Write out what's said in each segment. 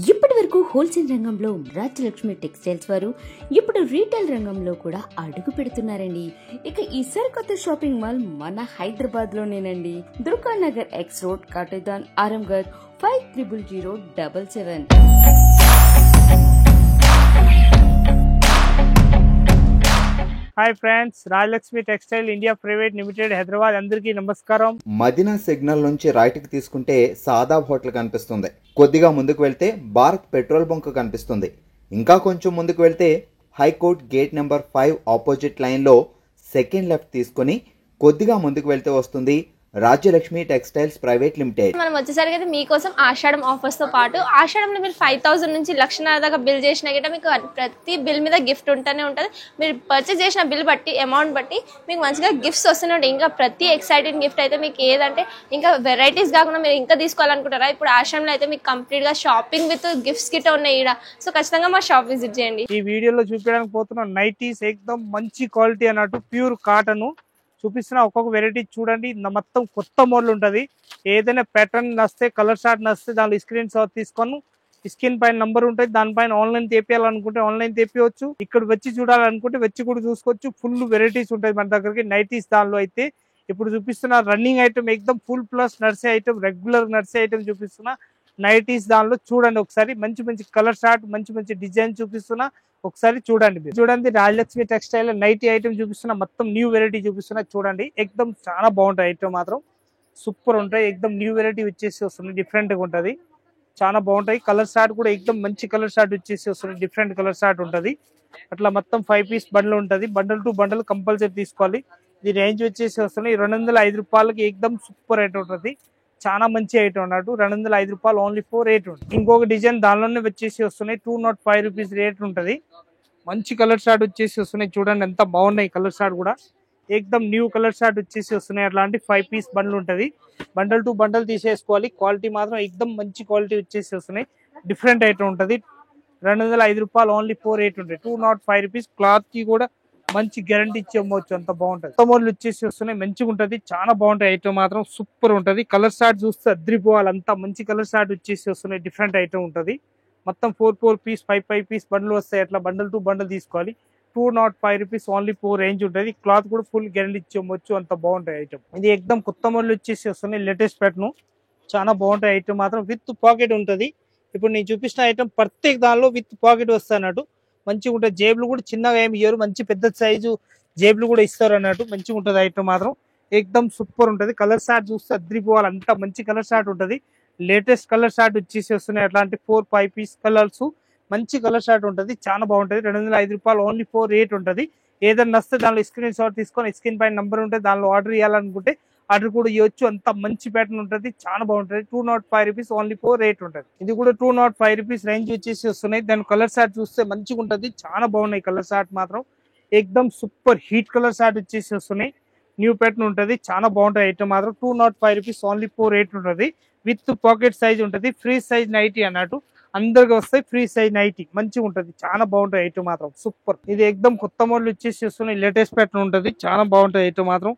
ఇప్పటి వరకు హోల్సేల్ రంగంలో రాజ్యలక్ష్మి టెక్స్టైల్స్ వారు ఇప్పుడు రీటైల్ రంగంలో కూడా అడుగు పెడుతున్నారండి. ఇక ఈ సరికొత్త షాపింగ్ మాల్ మన హైదరాబాద్ లోనేనండి. Durga Nagar X road, Katedan, Aramghar 500077. Hi friends, Rajalakshmi textile India private limited Hyderabad. అందరికీ నమస్కారం. మదీనా సిగ్నల్ నుంచి రైట్ కి తీసుకుంటే సాదాబ్ హోటల్ కనిపిస్తుంది. కొద్దిగా ముందుకు వెళ్తే భారత్ పెట్రోల్ బంక్ కనిపిస్తుంది. ఇంకా కొంచెం ముందుకు వెళ్తే high court gate number 5 opposite line లో సెకండ్ లెఫ్ట్ తీసుకుని కొద్దిగా ముందుకు వెళ్తే వస్తుంది రాజ్యలక్ష్మి టెక్స్టైల్స్ ప్రైవేట్ లిమిటెడ్. మనం వచ్చేసరికి అయితే మీకోసం ఆషాఢం ఆఫర్స్ తో పాటు ఆషాఢంలో మీరు 5000 నుంచి 1,00,000 దాకా బిల్ చేసినా గిట్ట మీకు ప్రతి బిల్ మీద గిఫ్ట్ ఉంటూనే ఉంటుంది. మీరు పర్చేస్ చేసిన బిల్ బట్టి అమౌంట్ బట్టి మీకు మంచిగా గిఫ్ట్స్ వస్తూనే ఉంటాయి. ఇంకా ప్రతి ఎక్సైటింగ్ గిఫ్ట్ అయితే మీకు ఏదంటే ఇంకా వెరైటీస్ కాకుండా మీరు ఇంకా తీసుకోవాలనుకుంటారా, ఇప్పుడు ఆషాఢంలో అయితే మీకు కంప్లీట్ గా షాపింగ్ విత్ గిఫ్ట్స్ గిట్ట ఉన్నాయి ఈడ. సో ఖచ్చితంగా మా షాప్ విజిట్ చేయండి. ఈ వీడియోలో చూపించడానికి పోతున్న నైటీస్ ఎక్దమ్ మంచి క్వాలిటీ అన్నట్టు ప్యూర్ కాటన్ చూపిస్తున్న. ఒక్కొక్క వెరైటీ చూడండి, మొత్తం కొత్త మోడల్ ఉంటుంది. ఏదైనా ప్యాటర్న్ నస్తే, కలర్ షార్ట్ నస్తే దానిలో స్క్రీన్ షాట్ తీసుకొని స్క్రీన్ పైన నంబర్ ఉంటుంది, దానిపైన ఆన్లైన్ తెప్పియాలనుకుంటే ఆన్లైన్ తెప్పియవచ్చు. ఇక్కడ వచ్చి చూడాలనుకుంటే వచ్చి కూడా చూసుకోవచ్చు. ఫుల్ వెరైటీస్ ఉంటుంది మన దగ్గరికి నైటీస్. దానిలో అయితే ఇప్పుడు చూపిస్తున్న రన్నింగ్ ఐటమ్ ఎక్దమ్ ఫుల్ ప్లస్ నర్సీ ఐటమ్, రెగ్యులర్ నర్సీ ఐటమ్ చూపిస్తున్నా నైటీస్. దానిలో చూడండి ఒకసారి, మంచి మంచి కలర్ షార్ట్, మంచి మంచి డిజైన్ చూపిస్తున్నా. ఒకసారి చూడండి. చూడండి, రాజలక్ష్మి టెక్స్టైల్ నైటీ ఐటమ్ చూపిస్తున్నా. మొత్తం న్యూ వెరైటీ చూపిస్తున్నా. చూడండి, ఎక్దమ్ చాలా బాగుంటాయి ఐటమ్, మాత్రం సూపర్ ఉంటాయి. ఎక్దమ్ న్యూ వెరైటీ వచ్చేసి వస్తుంది, డిఫరెంట్ గా ఉంటది, చాలా బాగుంటాయి. కలర్ షార్ట్ కూడా ఎక్దమ్ మంచి కలర్ షార్ట్ వచ్చేసి వస్తుంది, డిఫరెంట్ కలర్ షార్ట్ ఉంటది. అట్లా మొత్తం 5 పీస్ బండిల్ ఉంటది. బండల్ టు బండల్ కంపల్సరీ తీసుకోవాలి. ఇది రేంజ్ వచ్చేసి వస్తుంది 205 రూపాయలకి. ఎక్దమ్ సూపర్ ఐటమ్ ఉంటుంది, చాలా మంచి ఐటమ్ అన్నట్టు. 205 రూపాయలు ఓన్లీ 4 రేట్ ఉంటుంది. ఇంకొక డిజైన్ దానిలోనే వచ్చేసి వస్తున్నాయి. 205 రూపీస్ రేట్ ఉంటుంది. మంచి కలర్ షార్ట్ వచ్చేసి వస్తున్నాయి. చూడండి ఎంత బాగున్నాయి కలర్ షార్ట్ కూడా. ఎక్దమ్ న్యూ కలర్ షార్ట్ వచ్చేసి వస్తున్నాయి. అట్లాంటి 5 పీస్ బండ్లు ఉంటుంది. బండల్ టు బండల్ తీసేసుకోవాలి. క్వాలిటీ మాత్రం ఎక్దమ్ మంచి క్వాలిటీ వచ్చేసి వస్తున్నాయి. డిఫరెంట్ ఐటమ్ ఉంటుంది. 205 రూపాయలు ఓన్లీ 4 రేట్ ఉంటుంది. 205 రూపీస్. క్లాత్ కి కూడా మంచి గ్యారంటీ ఇచ్చి అమ్మవచ్చు, అంత బాగుంటది. కొత్త మోడల్ వచ్చేసి వస్తున్నాయి, మంచిగా ఉంటది, చాలా బాగుంటాయి ఐటమ్, మాత్రం సూపర్ ఉంటది. కలర్ షార్ట్ చూస్తే అద్రిపోవాలి, అంతా మంచి కలర్ షార్ట్ వచ్చేసి వస్తున్నాయి. డిఫరెంట్ ఐటమ్ ఉంటది. మొత్తం 4 పీస్ 5 పీస్ బండ్లు వస్తాయి. అట్లా బండల్ టు బండల్ తీసుకోవాలి. 205 రూపీస్ ఓన్లీ 4 రేంజ్ ఉంటుంది. క్లాత్ కూడా ఫుల్ గ్యారంటీ ఇచ్చి అమ్మవచ్చు, అంత బాగుంటాయి ఐటమ్. ఇది ఎక్దమ్ కొత్త మోడల్ వచ్చేసి వస్తున్నాయి, లేటెస్ట్ ప్యాటర్న్, చాలా బాగుంటాయి ఐటమ్, మాత్రం విత్ పాకెట్ ఉంటది. ఇప్పుడు నేను చూపించిన ఐటమ్ ప్రత్యేక దానిలో విత్ పాకెట్ వస్తాయి అన్నట్టు, మంచిగా ఉంటుంది. జేబులు కూడా చిన్నగా ఏమి ఇయ్యరు, మంచి పెద్ద సైజు జేబులు కూడా ఇస్తారు అన్నట్టు, మంచిగా ఉంటుంది ఐటమ్, మాత్రం ఎక్దమ్ సూపర్ ఉంటుంది. కలర్ షార్ట్ చూస్తే అద్రిపోవాలి, అంత మంచి కలర్ షార్ట్ ఉంటుంది. లేటెస్ట్ కలర్ షార్ట్ వచ్చేసి వస్తున్నాయి. అట్లాంటి 4-5 పీస్ కలర్స్, మంచి కలర్ షార్ట్ ఉంటుంది, చాలా బాగుంటుంది. 205 రూపాయలు ఓన్లీ 4 రేట్ ఉంటుంది. ఏదైనా నస్తే దానిలో స్క్రీన్ షాట్ తీసుకొని స్క్రీన్ పైన నంబర్ ఉంటుంది, దానిలో ఆర్డర్ ఇవ్వాలనుకుంటే ఆర్డర్ కూడా ఇవ్వచ్చు. అంత మంచి ప్యాటర్న్ ఉంటుంది, చాలా బాగుంటుంది. 205 రూపీస్ ఓన్లీ 4 రేట్ ఉంటుంది. ఇది కూడా 205 రూపీస్ రేంజ్ వచ్చేసి వస్తున్నాయి. దాని కలర్ షార్ట్ చూస్తే మంచిగా ఉంటుంది, చాలా బాగున్నాయి కలర్ షార్ట్, మాత్రం ఎక్దమ్ సూపర్ హీట్ కలర్ షార్ట్ వచ్చేసి వస్తున్నాయి. న్యూ ప్యాటర్న్ ఉంటుంది, చాలా బాగుంటాయి ఐటమ్, మాత్రం 205 రూపీస్ ఓన్లీ 4 రేట్ ఉంటుంది. విత్ పాకెట్ సైజ్ ఉంటుంది. ఫ్రీ సైజ్ నైటీ అన్నట్టు, అందరికి వస్తాయి ఫ్రీ సైజ్ నైటీ, మంచిగా ఉంటుంది, చాలా బాగుంటాయి ఐటమ్, మాత్రం సూపర్. ఇది ఎక్దమ్ కొత్త మోడల్ వచ్చేసి వస్తున్నాయి. లేటెస్ట్ ప్యాటర్న్ ఉంటుంది, చాలా బాగుంటాయి ఐటమ్, మాత్రం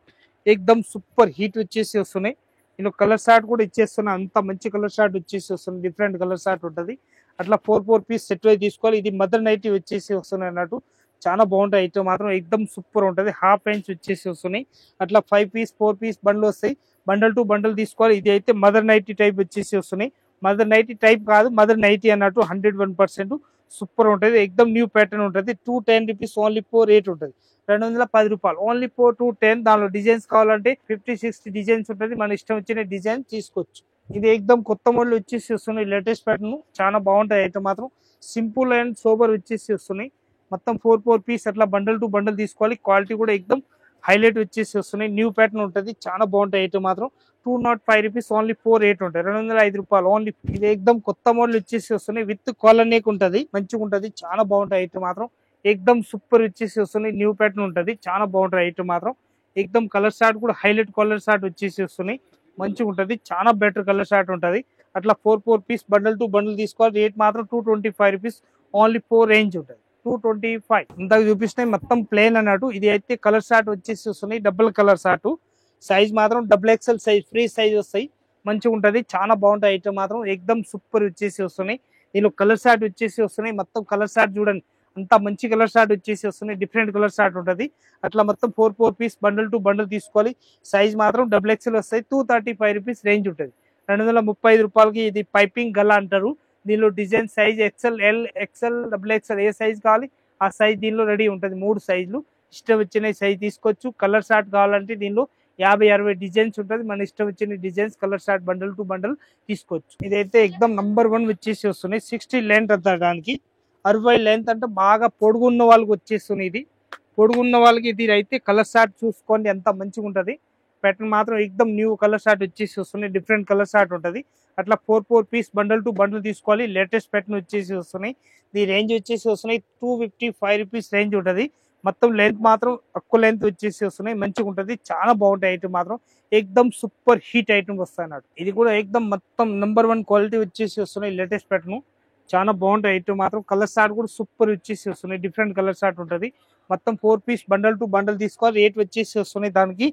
ఎక్దమ్ సూపర్ హీట్ వచ్చేసి వస్తున్నాయి. ఇందులో కలర్ షార్ట్ కూడా ఇచ్చేస్తున్నాయి, అంత మంచి కలర్ షార్ట్ వచ్చేసి వస్తుంది, డిఫరెంట్ కలర్ షార్ట్ ఉంటుంది. అట్లా 4 పీస్ సెట్ వైజ్ తీసుకోవాలి. ఇది మదర్ నైటీ వచ్చేసి వస్తున్నాయి అన్నట్టు, చాలా బాగుంటాయి ఐటమ్, మాత్రం ఎక్దమ్ సూపర్ ఉంటుంది. హాఫ్ ఇంచ్ వచ్చేసి వస్తున్నాయి. అట్లా 5 పీస్ 4 పీస్ బండ్లు వస్తాయి. బండల్ టు బండల్ తీసుకోవాలి. ఇది అయితే మదర్ నైటీ టైప్ వచ్చేసి వస్తున్నాయి. మదర్ నైటీ టైప్ కాదు, మదర్ నైటీ అన్నట్టు 101% సూపర్ ఉంటుంది. ఎక్దమ్ న్యూ ప్యాటర్న్ ఉంటుంది. 210 రూపీస్ ఓన్లీ 4 రేట్ ఉంటుంది. 210 రూపాయలు ఓన్లీ 210. దానిలో డిజైన్స్ కావాలంటే 50-60 డిజైన్స్ ఉంటుంది, మన ఇష్టం వచ్చిన డిజైన్ తీసుకోవచ్చు. ఇది ఎక్దమ్ కొత్త మోడల్ వచ్చేసి వస్తున్నాయి. లేటెస్ట్ ప్యాటర్న్, చాలా బాగుంటాయి ఐటమ్, మాత్రం సింపుల్ అండ్ సోబర్ వచ్చేసి వస్తున్నాయి. మొత్తం 4 పీస్ అట్లా బండల్ టు బండల్ తీసుకోవాలి. క్వాలిటీ కూడా ఎక్దమ్ హైలైట్ వచ్చేసి వస్తున్నాయి. న్యూ ప్యాటర్న్ ఉంటుంది, చాలా బాగుంటాయి ఐటమ్, మాత్రం 205 రూపీస్ ఓన్లీ 4 రేట్ ఉంటాయి. 205 రూపాయలు ఓన్లీ. ఇది ఎక్దమ్ కొత్త మోడల్ వచ్చేసి వస్తున్నాయి. విత్ కాలర్ నెక్ ఉంటుంది, మంచిగా ఉంటుంది, చాలా బాగుంటాయి ఐటమ్, మాత్రం ఎక్దమ్ సూపర్ వచ్చేసి వస్తున్నాయి. న్యూ ప్యాటర్న్ ఉంటుంది, చాలా బాగుంటాయి ఐటమ్, మాత్రం ఎక్దమ్ కలర్ షార్ట్ కూడా హైలైట్ కలర్ షార్ట్ వచ్చేసి వస్తున్నాయి, మంచిగా ఉంటుంది, చాలా బెటర్ కలర్ షార్ట్ ఉంటుంది. అట్లా 4 పీస్ బండల్ టు బండల్ తీసుకోవాలి. రేట్ మాత్రం 225 రూపీస్ ఓన్లీ 4 రేంజ్ ఉంటుంది. 225. ఇంతకు చూపిస్తున్నాయి మొత్తం ప్లేన్ అన్నట్టు. ఇది అయితే కలర్ షార్ట్ వచ్చేసి వస్తున్నాయి, డబుల్ కలర్ షార్ట్. సైజ్ మాత్రం XXL సైజ్, ఫ్రీ సైజ్ వస్తాయి, మంచిగా ఉంటుంది, చాలా బాగుంటాయి ఐటమ్, మాత్రం ఎక్దమ్ సూపర్ వచ్చేసి వస్తున్నాయి. దీనిలో కలర్ షార్ట్ వచ్చేసి వస్తున్నాయి. మొత్తం కలర్ షార్ట్ చూడండి, అంత మంచి కలర్ షార్ట్ వచ్చేసి వస్తున్నాయి. డిఫరెంట్ కలర్ షార్ట్ ఉంటుంది. అట్లా మొత్తం 4 పీస్ బండల్ టు బండల్ తీసుకోవాలి. సైజ్ మాత్రం XXL వస్తాయి. 235 రూపీస్ రేంజ్ ఉంటుంది. 235 రూపాయలకి ఇది పైపింగ్ గల్లా అంటారు. దీనిలో design size XL, L, XL, XXL ఏ సైజ్ కావాలి ఆ సైజ్ దీనిలో రెడీ ఉంటుంది. 3 సైజులు ఇష్టం వచ్చిన సైజ్ తీసుకోవచ్చు. కలర్ షార్ట్ కావాలంటే దీనిలో 50-60 డిజైన్స్ ఉంటుంది. మన ఇష్టం వచ్చిన designs colour short bundle to bundle తీసుకోవచ్చు. ఇదైతే ఎక్దమ్ నంబర్ 1 వచ్చేసి వస్తున్నాయి. 60 లెంత్ దానికి 60 లెంత్ అంటే బాగా పొడుగున్న వాళ్ళకి వచ్చేస్తుంది. ఇది పొడుగున్న వాళ్ళకి ఇది అయితే కలర్ షార్ట్ చూసుకోండి ఎంత మంచిగా ఉంటుంది. ప్యాటర్న్ మాత్రం ఎక్దమ్ న్యూ కలర్ షార్ట్ వచ్చేసి వస్తున్నాయి. డిఫరెంట్ కలర్ షార్ట్ ఉంటుంది. అట్లా 4 పీస్ బండల్ టు బండల్ తీసుకోవాలి. లేటెస్ట్ ప్యాటర్న్ వచ్చేసి వస్తున్నాయి. ఈ రేంజ్ వచ్చేసి వస్తున్నాయి 255 రూపీస్ రేంజ్ ఉంటుంది. మొత్తం లెంత్ మాత్రం తక్కువ లెంత్ వచ్చేసి వస్తున్నాయి. మంచిగా ఉంటుంది. చాలా బాగుంటాయి ఐటమ్ మాత్రం ఎక్దమ్ సూపర్ హీట్ ఐటమ్ వస్తాయి అన్నట్టు. ఇది కూడా ఎక్దమ్ మొత్తం నంబర్ 1 క్వాలిటీ వచ్చేసి వస్తున్నాయి. లేటెస్ట్ ప్యాటర్న్ చాలా బాగుంటాయి ఐటమ్ మాత్రం. కలర్ షార్ట్ కూడా సూపర్ వచ్చేసి వస్తున్నాయి. డిఫరెంట్ కలర్ షార్ట్ ఉంటుంది. మొత్తం 4 పీస్ బండల్ టు బండల్ తీసుకోవాలి. రేట్ వచ్చేసి వస్తున్నాయి దానికి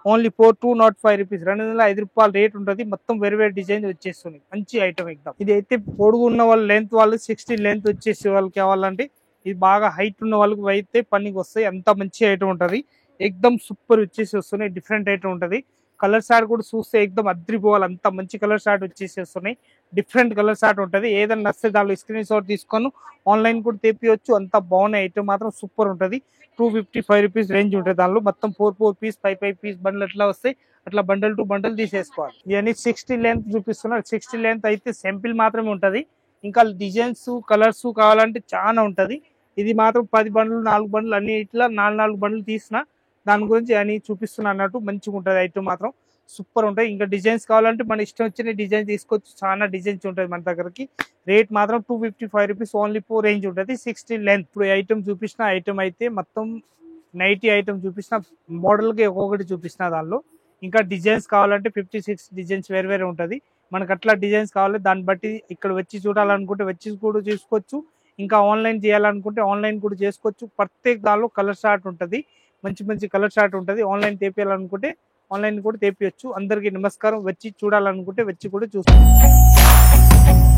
ఓన్లీ 205 రూపీస్, 205 రూపాయలు రేట్ ఉంటుంది. మొత్తం వేరే డిజైన్ వచ్చేస్తున్నాయి. మంచి ఐటమ్ ఎక్దమ్. ఇది అయితే పొడుగు ఉన్న వాళ్ళు లెంత్ వాళ్ళు 60 లెంత్ వచ్చేసి వాళ్ళు కావాలంటే ఇది బాగా హైట్ ఉన్న వాళ్ళకి అయితే పనికి వస్తాయి. అంత మంచి ఐటమ్ ఉంటుంది. ఎక్దమ్ సూపర్ వచ్చేసి వస్తున్నాయి. డిఫరెంట్ ఐటమ్ ఉంటుంది. కలర్ షార్ట్ కూడా చూస్తే ఎక్దమ్ అద్రిపోవాలి. అంత మంచి కలర్ షార్ట్ వచ్చేసి వస్తున్నాయి. డిఫరెంట్ కలర్ షార్ట్ ఉంటుంది. ఏదైనా నచ్చితే దానిలో స్క్రీన్ షాట్ తీసుకొని ఆన్లైన్ కూడా తెప్పియచ్చు. అంత బాగున్నాయి ఐటమ్ మాత్రం సూపర్ ఉంటుంది. 255 రూపీస్ రేంజ్ ఉంటుంది. దానిలో మొత్తం 4 పీస్ 5 పీస్ బండల్ ఎట్లా వస్తాయి అట్లా బండల్ టు బండల్ తీసేసుకోవాలి. ఇవన్నీ 60 లెంత్ చూపిస్తున్నారు. 60 లెంత్ అయితే సింపుల్ మాత్రమే ఉంటుంది. ఇంకా డిజైన్స్ కలర్స్ కావాలంటే చాలా ఉంటుంది. ఇది మాత్రం 10 బండ్లు 4 బండ్లు అన్ని ఇట్లా 4 బండ్లు తీసిన దాని గురించి అని చూపిస్తున్నా అన్నట్టు. మంచిగా ఉంటుంది ఐటమ్ మాత్రం సూపర్ ఉంటాయి. ఇంకా డిజైన్స్ కావాలంటే మన ఇష్టం వచ్చిన డిజైన్ తీసుకోవచ్చు. చాలా డిజైన్స్ ఉంటుంది మన దగ్గరకి. రేట్ మాత్రం 255 రూపీస్ ఓన్లీ 4 రేంజ్ ఉంటుంది. 60 లెంత్. ఇప్పుడు ఐటమ్ చూపించిన ఐటమ్ అయితే మొత్తం నైటీ ఐటమ్ చూపించిన మోడల్కి ఒక్కొక్కటి చూపించిన దానిలో. ఇంకా డిజైన్స్ కావాలంటే 56 డిజైన్స్ వేరే ఉంటుంది. మనకు అట్లా డిజైన్స్ కావాలి దాన్ని బట్టి ఇక్కడ వచ్చి చూడాలనుకుంటే వచ్చి కూడా చూసుకోవచ్చు. ఇంకా ఆన్లైన్ చేయాలనుకుంటే ఆన్లైన్ కూడా చేసుకోవచ్చు. ప్రత్యేక దానిలో కలర్ షార్ట్ ఉంటుంది. మంచి కలర్ షార్ట్ ఉంటుంది. ఆన్లైన్ తెప్పియాలనుకుంటే ఆన్లైన్ కూడా తెప్పియచ్చు. అందరికీ నమస్కారం. వచ్చి చూడాలనుకుంటే వచ్చి కూడా చూసుకోవచ్చు.